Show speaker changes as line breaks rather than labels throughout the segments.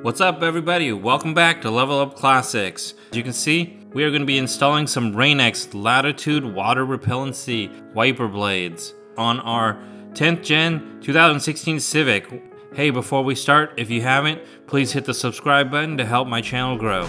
What's up everybody? Welcome back to Level Up Classics. As you can see, we are going to be installing some X Latitude water repellency wiper blades on our 10th Gen 2016 Civic. Hey, before we start, if you haven't, please hit the subscribe button to help my channel grow.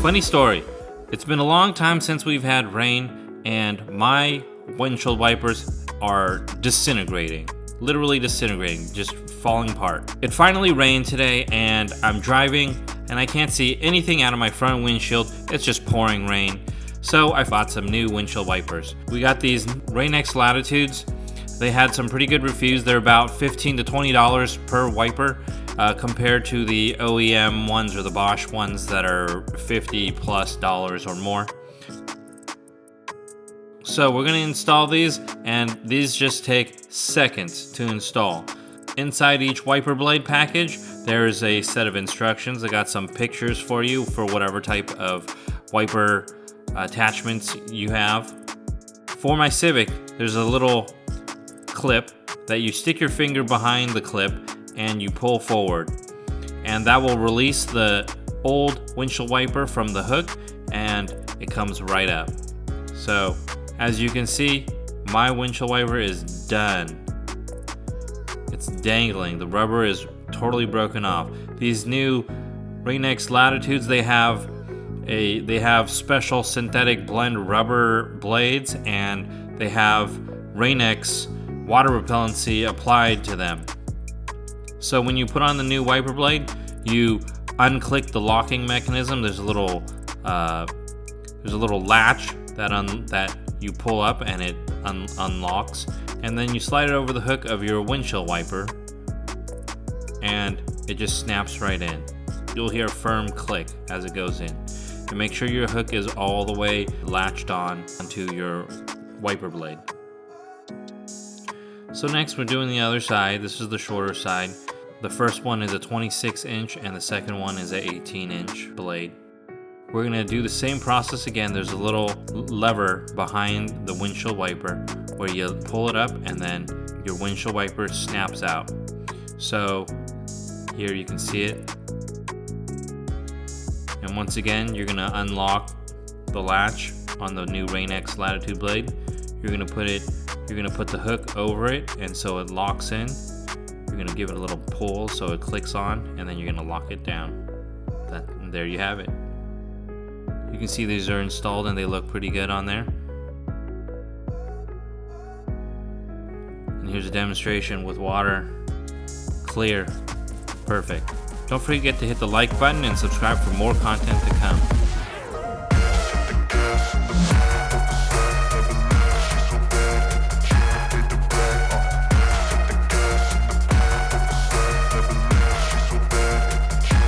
Funny story, it's been a long time since we've had rain and my windshield wipers are disintegrating. Literally disintegrating, just falling apart. It finally rained today and I'm driving and I can't see anything out of my front windshield. It's just pouring rain. So I bought some new windshield wipers. We got these X Latitudes. They had some pretty good reviews. They're about $15 to $20 per wiper compared to the OEM ones or the Bosch ones that are $50+ or more. So we're going to install these, and these just take seconds to install. Inside each wiper blade package, there is a set of instructions. I got some pictures for you for whatever type of wiper attachments you have. For my Civic, there's a little clip that you stick your finger behind the clip and you pull forward. And that will release the old windshield wiper from the hook and it comes right up. So, as you can see, my windshield wiper is done. It's dangling. The rubber is totally broken off. These new X Latitudes, they have special synthetic blend rubber blades, and they have X water repellency applied to them. So when you put on the new wiper blade, you unclick the locking mechanism. There's a little latch that you pull up and it unlocks, and then you slide it over the hook of your windshield wiper and it just snaps right in. You'll hear a firm click as it goes in. And make sure your hook is all the way latched on onto your wiper blade. So next we're doing the other side. This is the shorter side. The first one is a 26-inch and the second one is an 18-inch blade. We're going to do the same process again. There's a little lever behind the windshield wiper where you pull it up and then your windshield wiper snaps out. So here you can see it. And once again, you're going to unlock the latch on the new X Latitude blade. You're going to put the hook over it, and so it locks in. You're going to give it a little pull so it clicks on, and then you're going to lock it down. And there you have it. You can see these are installed and they look pretty good on there. And here's a demonstration with water. Clear. Perfect. Don't forget to hit the like button and subscribe for more content to come.